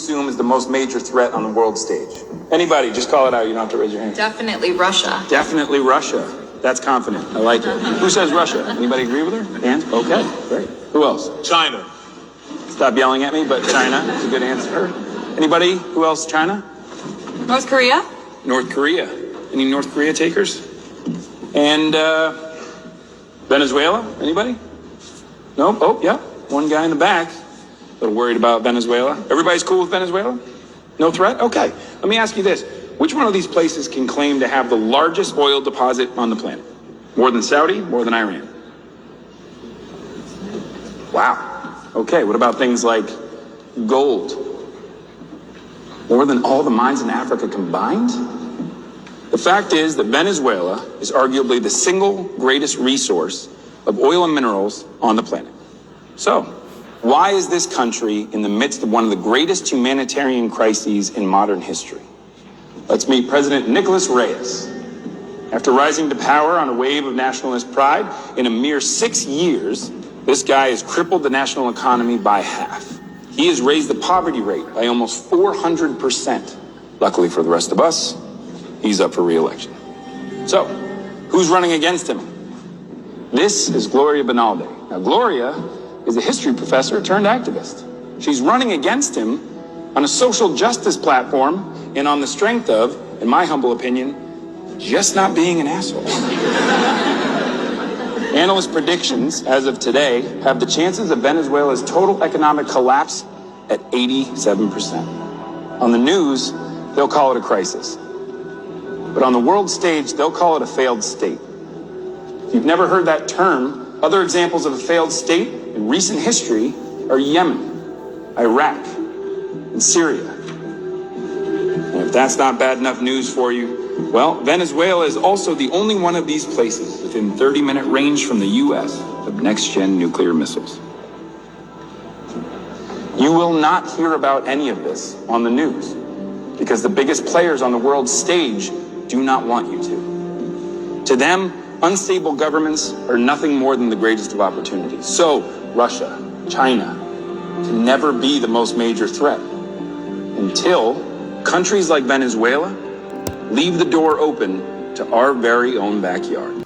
assume is the most major threat on the world stage? Anybody, just call it out. You don't have to raise your hand. Definitely Russia. Definitely Russia. That's confident. I like it. Who says Russia? Anybody agree with her? Hands? Okay, great. Who else? China. Stop yelling at me, but China is a good answer. Anybody? Who else? China? North Korea? North Korea. Any North Korea takers? And Venezuela? Anybody? No? Oh, yeah. One guy in the back. A little worried about Venezuela. Everybody's cool with Venezuela? No threat? Okay. Let me ask you this. Which one of these places can claim to have the largest oil deposit on the planet? More than Saudi? More than Iran? Wow. Okay, what about things like gold? More than all the mines in Africa combined? The fact is that Venezuela is arguably the single greatest resource of oil and minerals on the planet. So, why is this country in the midst of one of the greatest humanitarian crises in modern history? Let's meet President Nicolas Reyes. After rising to power on a wave of nationalist pride, in a mere 6 years, this guy has crippled the national economy by half. He has raised the poverty rate by almost 400%. Luckily for the rest of us, he's up for re-election. So, who's running against him? This is Gloria Benalde. Now, Gloria is a history professor turned activist. She's running against him on a social justice platform and on the strength of, in my humble opinion, just not being an asshole. Analyst predictions, as of today, have the chances of Venezuela's total economic collapse at 87%. On the news, they'll call it a crisis. But on the world stage, they'll call it a failed state. If you've never heard that term, other examples of a failed state in recent history are Yemen, Iraq, and Syria. And if that's not bad enough news for you, well, Venezuela is also the only one of these places within 30-minute range from the U.S. of next-gen nuclear missiles. You will not hear about any of this on the news because the biggest players on the world stage do not want you to. To them, unstable governments are nothing more than the greatest of opportunities. So, Russia, China, can never be the most major threat until countries like Venezuela leave the door open to our very own backyard.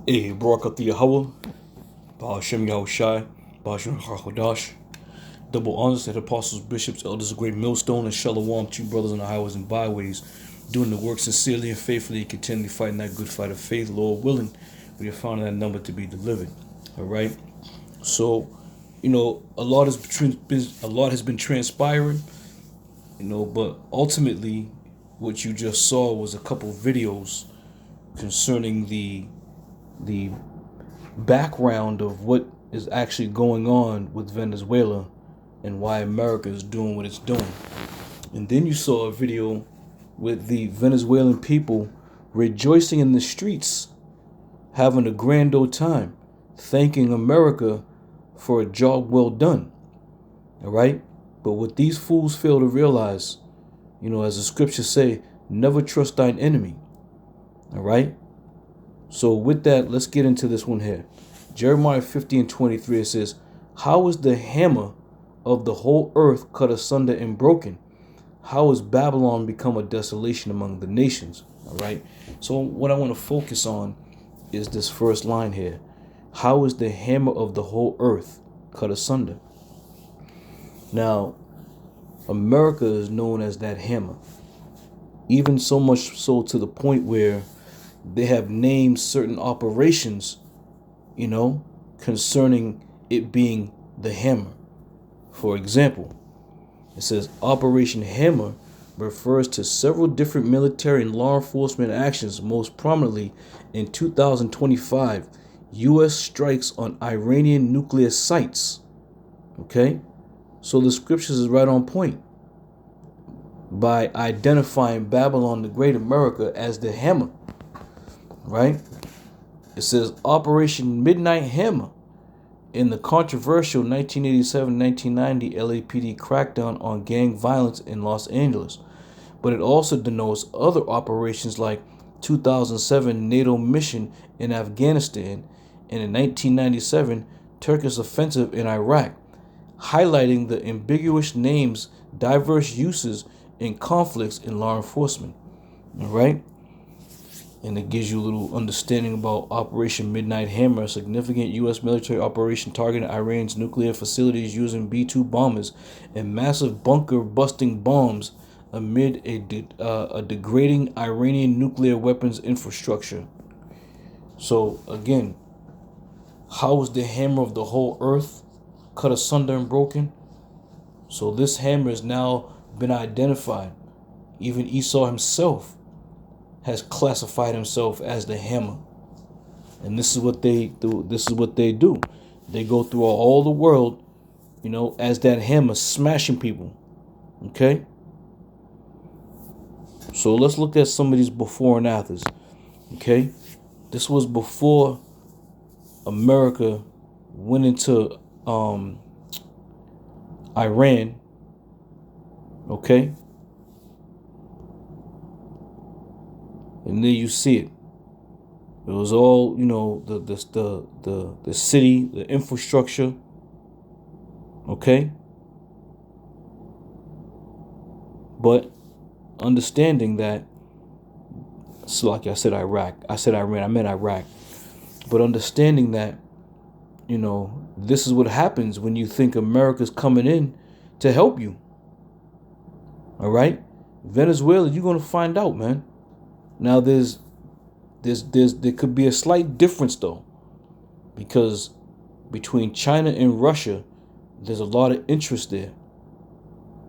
Hey, Barak Yahweh, Ba'ashem Yahushai, Ba'ashem Hachodash. Double honors to the apostles, bishops, elders of great millstone, and shalom to you brothers on the highways and byways, doing the work sincerely and faithfully, continually fighting that good fight of faith, Lord willing. We have found that number to be delivered. All right. So, a lot has been transpiring, but ultimately, what you just saw was a couple videos concerning the background of what is actually going on with Venezuela and why America is doing what it's doing. And then you saw a video with the Venezuelan people rejoicing in the streets, having a grand old time, thanking America for a job well done. All right? But what these fools fail to realize, as the scriptures say, never trust thine enemy. All right? So with that, let's get into this one here. Jeremiah 50:23, it says, how is the hammer of the whole earth cut asunder and broken? How has Babylon become a desolation among the nations? All right. So what I want to focus on is this first line here. How is the hammer of the whole earth cut asunder? Now, America is known as that hammer. Even so much so to the point where they have named certain operations, concerning it being the hammer. For example, it says Operation Hammer refers to several different military and law enforcement actions. Most prominently, in 2025, U.S. strikes on Iranian nuclear sites Okay? So the scriptures is right on point by identifying Babylon the Great America as the hammer, right? It says Operation Midnight Hammer in the controversial 1987-1990 LAPD crackdown on gang violence in Los Angeles. But it also denotes other operations like 2007 NATO mission in Afghanistan and in 1997 Turkish offensive in Iraq, highlighting the ambiguous names, diverse uses, and conflicts in law enforcement. All right? And it gives you a little understanding about Operation Midnight Hammer, a significant U.S. military operation targeting Iran's nuclear facilities using B-2 bombers and massive bunker-busting bombs amid a degrading Iranian nuclear weapons infrastructure. So, again, how was the hammer of the whole earth cut asunder and broken? So this hammer has now been identified. Even Esau himself has classified himself as the hammer. And this is what they do. They go through all the world, as that hammer, smashing people. Okay? So let's look at some of these before and afters. Okay? This was before America went into Iran. Okay? And there you see it. It was all, the city, the infrastructure. Okay? But understanding that, so like I said Iraq. I said Iran, I meant Iraq. But understanding that, this is what happens when you think America's coming in to help you. All right? Venezuela, you're going to find out, man. Now there could be a slight difference though, because between China and Russia, there's a lot of interest there.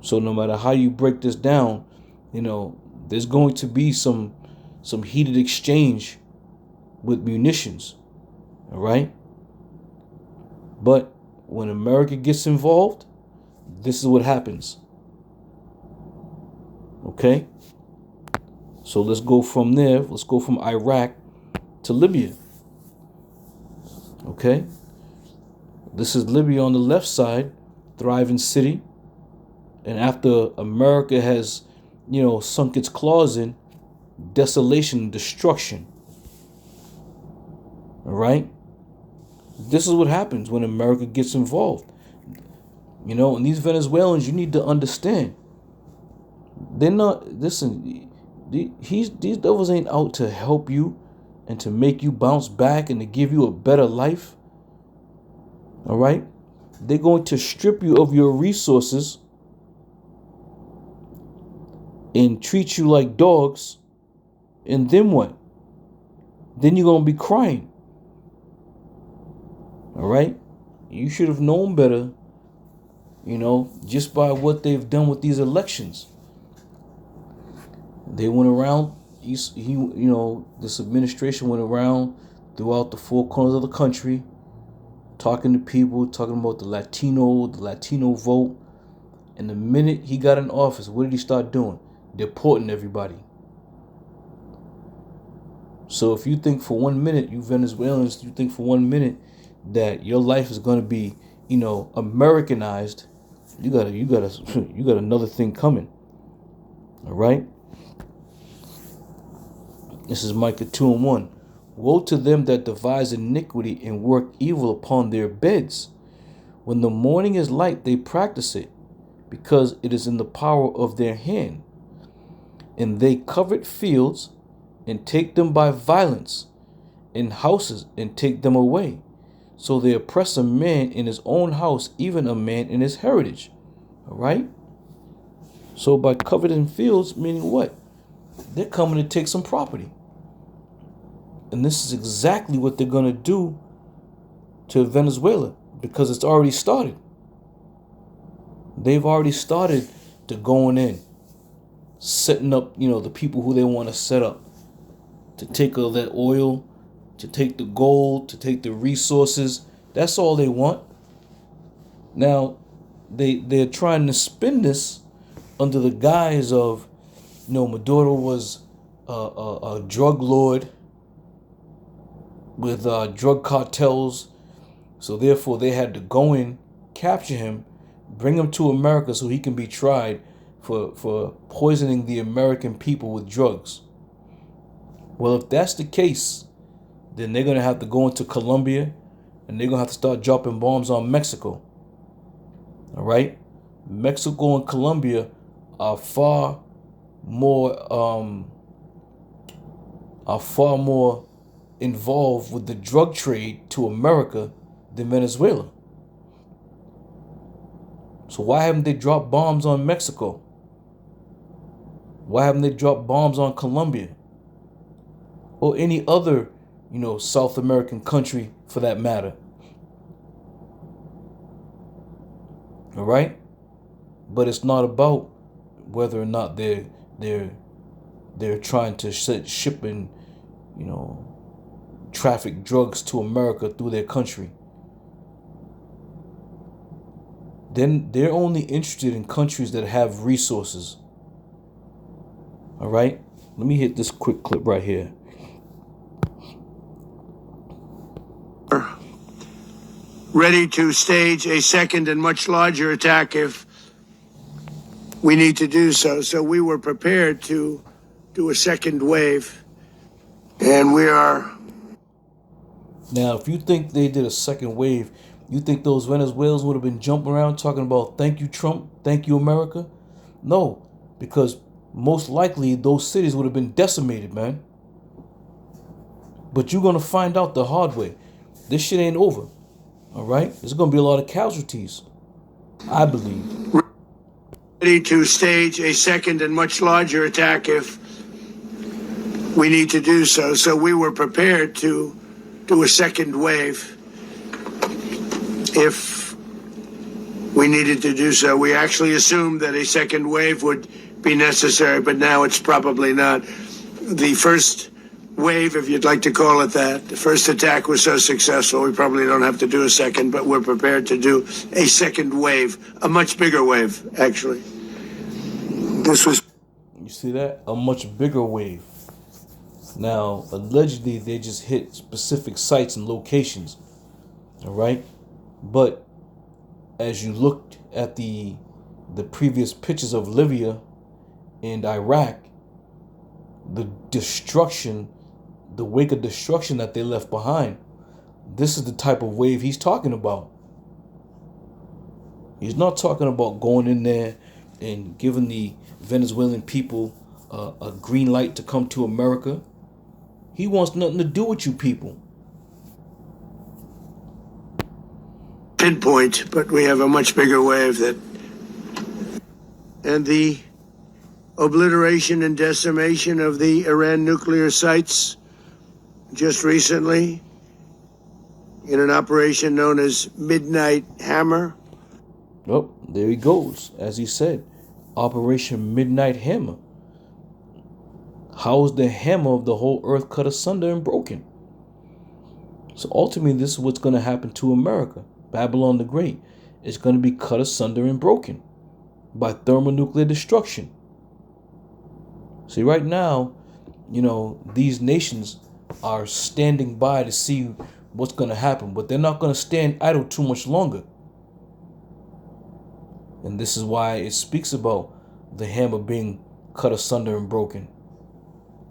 So no matter how you break this down, there's going to be some heated exchange with munitions. All right? But when America gets involved, this is what happens. Okay? So let's go from there. Let's go from Iraq to Libya. Okay? This is Libya on the left side, thriving city. And after America has, sunk its claws in, desolation and destruction. All right? This is what happens when America gets involved. And these Venezuelans, you need to understand. They're not, listen, these devils ain't out to help you and to make you bounce back and to give you a better life. All right? They're going to strip you of your resources and treat you like dogs. And then what? Then you're going to be crying. All right? You should have known better, just by what they've done with these elections. They went around, this administration went around throughout the four corners of the country, talking to people, talking about the Latino vote. And the minute he got in office, what did he start doing? Deporting everybody. So if you think for 1 minute, you Venezuelans, that your life is going to be, Americanized, you got another thing coming. All right? This is Micah 2:1. Woe to them that devise iniquity and work evil upon their beds. When the morning is light, they practice it, because it is in the power of their hand. And they covet fields and take them by violence, and houses and take them away. So they oppress a man in his own house, even a man in his heritage. All right? So by coveting fields, meaning what? They're coming to take some property. And this is exactly what they're going to do to Venezuela, because it's already started. They've already started to going in, setting up, the people who they want to set up to take all that oil, to take the gold, to take the resources. That's all they want. Now, they're trying to spin this under the guise of, Maduro was a drug lord with drug cartels, so therefore they had to go in, capture him, bring him to America so he can be tried for poisoning the American people with drugs. Well, if that's the case, then they're gonna have to go into Colombia and they're gonna have to start dropping bombs on Mexico. All right, Mexico and Colombia are far more involved with the drug trade to America than Venezuela. So why haven't they dropped bombs on Mexico? Why haven't they dropped bombs on Colombia? Or any other, South American country for that matter? All right? But it's not about whether or not they're trying to ship in, traffic drugs to America through their country. Then they're only interested in countries that have resources. All right? Let me hit this quick clip right here. Ready to stage a second and much larger attack if we need to do so. So we were prepared to do a second wave, and we are. Now, if you think they did a second wave, you think those Venezuelans would have been jumping around talking about thank you, Trump, thank you, America? No, because most likely those cities would have been decimated, man. But you're going to find out the hard way. This shit ain't over. All right? There's going to be a lot of casualties, I believe. Ready to stage a second and much larger attack if we need to do so. So we were prepared to do a second wave if we needed to do so. We actually assumed that a second wave would be necessary, but now it's probably not. The first wave, if you'd like to call it that, the first attack was so successful, we probably don't have to do a second, but we're prepared to do a second wave, a much bigger wave, actually. This was... You see that? A much bigger wave. Now, allegedly, they just hit specific sites and locations. All right? But as you looked at the previous pictures of Libya and Iraq, the destruction, the wake of destruction that they left behind, this is the type of wave he's talking about. He's not talking about going in there and giving the Venezuelan people a green light to come to America. He wants nothing to do with you people. Pinpoint, but we have a much bigger wave that... And the obliteration and decimation of the Iran nuclear sites just recently in an operation known as Midnight Hammer. Oh, there he goes. As he said, Operation Midnight Hammer. How is the hammer of the whole earth cut asunder and broken? So ultimately, this is what's going to happen to America. Babylon the Great is going to be cut asunder and broken by thermonuclear destruction. See, right now, these nations are standing by to see what's going to happen, but they're not going to stand idle too much longer. And this is why it speaks about the hammer being cut asunder and broken.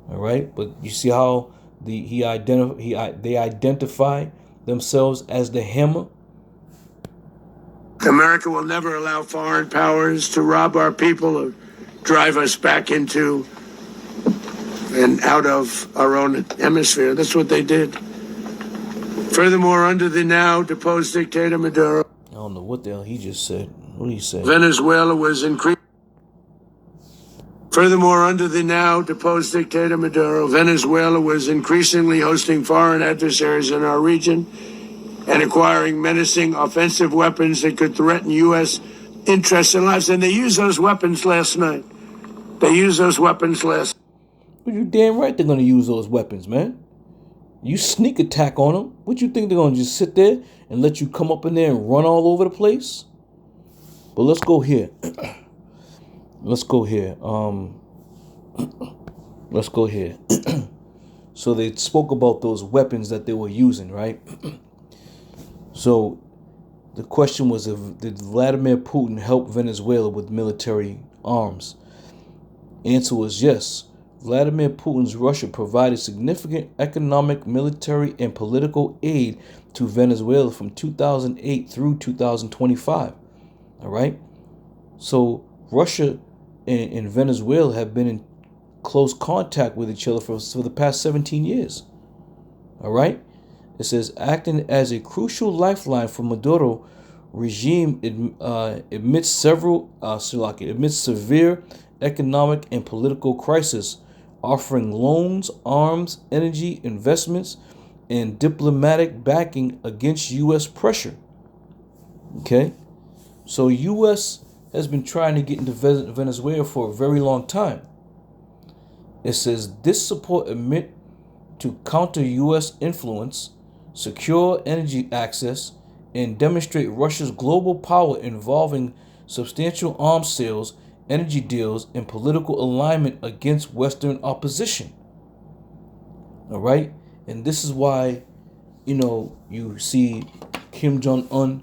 All right, but you see how they identify themselves as the hammer. America will never allow foreign powers to rob our people or drive us back into and out of our own hemisphere. That's what they did. Furthermore, under the now deposed dictator Maduro, I don't know what the hell he just said. What did he say? Venezuela was increasing. Furthermore, under the now deposed dictator Maduro, Venezuela was increasingly hosting foreign adversaries in our region and acquiring menacing offensive weapons that could threaten U.S. interests and lives. And they used those weapons last night. Well, you damn right they're going to use those weapons, man. You sneak attack on them. What you think they're going to just sit there and let you come up in there and run all over the place? But let's go here. Let's go here. Let's go here. So they spoke about those weapons that they were using, right? So the question was, did Vladimir Putin help Venezuela with military arms? Answer was yes. Vladimir Putin's Russia provided significant economic, military, and political aid to Venezuela from 2008 through 2025. All right? So Russia and Venezuela have been in close contact with each other for the past 17 years. All right? It says, acting as a crucial lifeline for Maduro regime amidst severe economic and political crisis, offering loans, arms, energy, investments, and diplomatic backing against U.S. pressure. Okay? So U.S. has been trying to get into Venezuela for a very long time. It says this support admit to counter U.S. influence, secure energy access, and demonstrate Russia's global power involving substantial arms sales, energy deals, and political alignment against Western opposition. All right? And this is why, you see Kim Jong-un,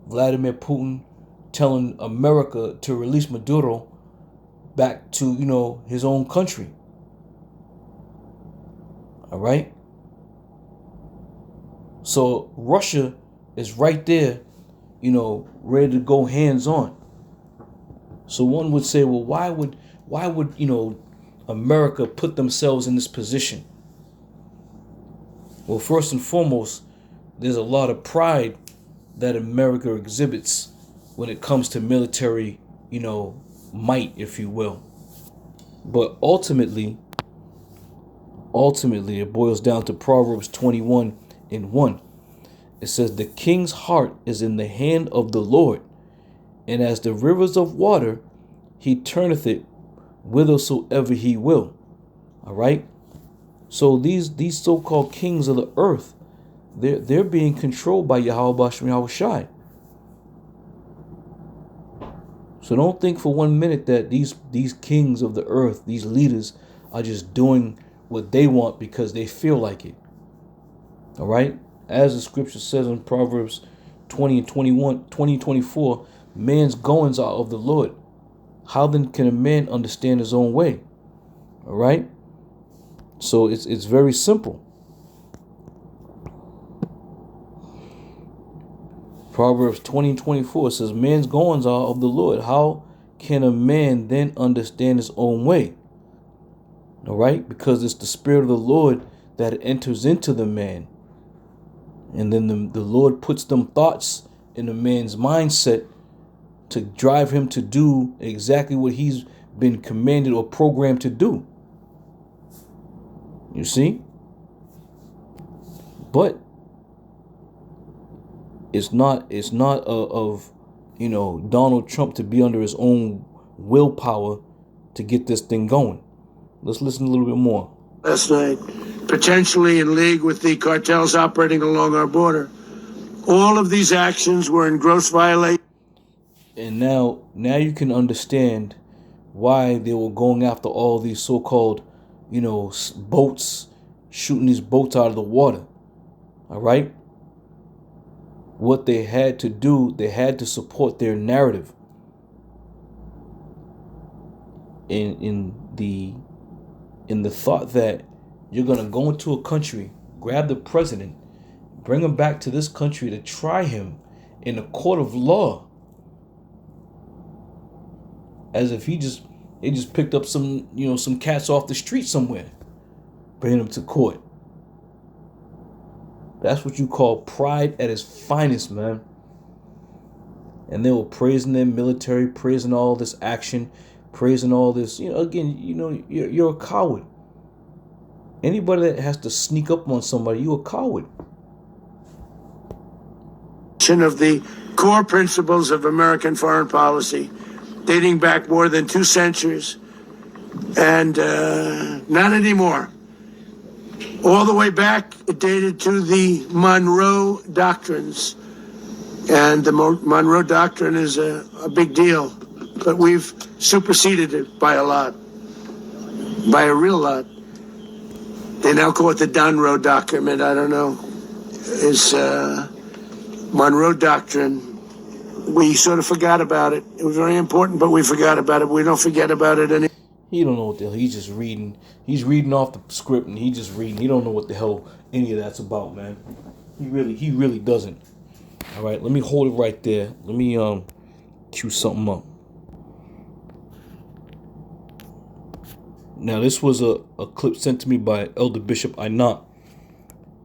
Vladimir Putin telling America to release Maduro back to, his own country. All right? So Russia is right there, ready to go hands on. So one would say, well, why would America put themselves in this position? Well, first and foremost, there's a lot of pride that America exhibits when it comes to military, might, if you will. But ultimately, it boils down to Proverbs 21:1. It says, the king's heart is in the hand of the Lord, and as the rivers of water, he turneth it whithersoever he will. All right? So these so-called kings of the earth, they're being controlled by Yahweh Bashem Yahweh Shai. So don't think for 1 minute that these kings of the earth, these leaders, are just doing what they want because they feel like it. All right? As the scripture says in Proverbs 20:24, man's goings are of the Lord. How then can a man understand his own way? All right? So it's very simple. Proverbs 20:24 says, man's goings are of the Lord. How can a man then understand his own way? All right? Because it's the Spirit of the Lord that enters into the man. And then the Lord puts them thoughts in the man's mindset to drive him to do exactly what he's been commanded or programmed to do. You see? But it's not of Donald Trump to be under his own willpower to get this thing going. Let's listen a little bit more. Last night, potentially in league with the cartels operating along our border. All of these actions were in gross violation. And now you can understand why they were going after all these so-called, boats, shooting these boats out of the water. All right? What they had to do, they had to support their narrative. In the thought that you're going to go into a country, grab the president, bring him back to this country to try him in a court of law. As if they just picked up some cats off the street somewhere, bringing them to court. That's what you call pride at its finest, man. And they were praising their military, praising all this action, praising all this. Again, you're a coward. Anybody that has to sneak up on somebody, you're a coward. Of the core principles of American foreign policy, dating back more than 2 centuries, and not anymore. All the way back, it dated to the Monroe Doctrines, And the Monroe Doctrine is a big deal, but we've superseded it by a lot, by a real lot. They now call it the Donroe Document. I don't know. It's Monroe Doctrine. We sort of forgot about it. It was very important, but we forgot about it. We don't forget about it anymore. He don't know what the hell. He's just reading. He's reading off the script, and he's just reading. He don't know what the hell any of that's about, man. He really doesn't. All right, let me hold it right there. Let me cue something up. Now, this was a clip sent to me by Elder Bishop Ainat.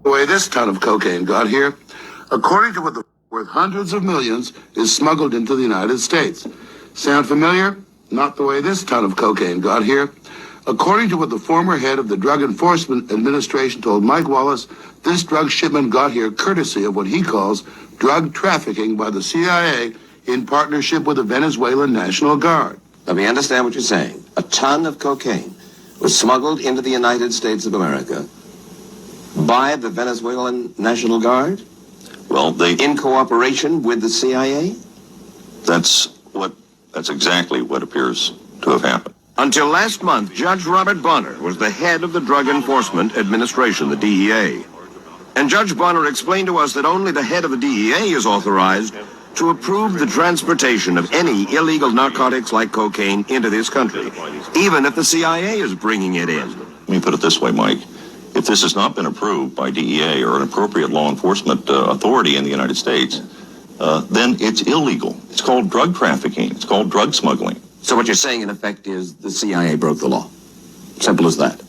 The way this ton of cocaine got here, according to what the worth hundreds of millions, is smuggled into the United States. Sound familiar? Not the way this ton of cocaine got here. According to what the former head of the Drug Enforcement Administration told Mike Wallace, this drug shipment got here courtesy of what he calls drug trafficking by the CIA in partnership with the Venezuelan National Guard. Let me understand what you're saying. A ton of cocaine was smuggled into the United States of America by the Venezuelan National Guard? Well, in cooperation with the CIA? That's exactly what appears to have happened. Until last month, Judge Robert Bonner was the head of the Drug Enforcement Administration, the DEA. And Judge Bonner explained to us that only the head of the DEA is authorized to approve the transportation of any illegal narcotics like cocaine into this country, even if the CIA is bringing it in. Let me put it this way, Mike. If this has not been approved by DEA or an appropriate law enforcement authority in the United States, then it's illegal. It's called drug trafficking. It's called drug smuggling. So what you're saying, in effect, is the CIA broke the law. Simple as that.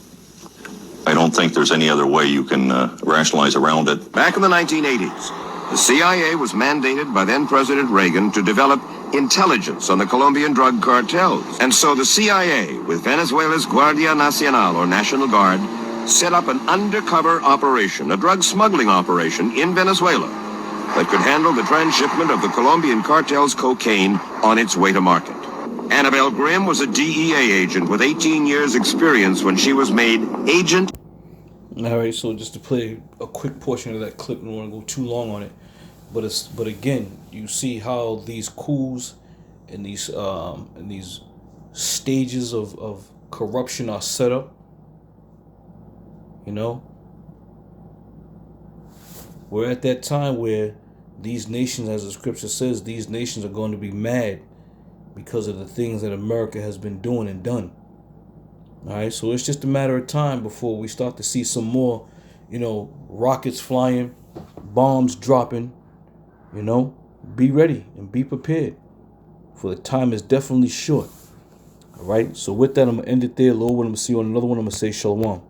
I don't think there's any other way you can rationalize around it. Back in the 1980s, the CIA was mandated by then-President Reagan to develop intelligence on the Colombian drug cartels. And so the CIA, with Venezuela's Guardia Nacional, or National Guard, set up an undercover operation, a drug smuggling operation in Venezuela that could handle the transshipment of the Colombian cartel's cocaine on its way to market. Annabelle Grimm was a DEA agent with 18 years experience when she was made agent. All right, so just to play a quick portion of that clip, I don't want to go too long on it, but again, you see how these coups and these stages of corruption are set up. You know, we're at that time where these nations, as the scripture says, these nations are going to be mad because of the things that America has been doing and done. All right, so it's just a matter of time before we start to see some more, rockets flying, bombs dropping. Be ready and be prepared, for the time is definitely short. All right, so with that, I'm going to end it there. Lord, when I'm going to see you on another one, I'm going to say shalom.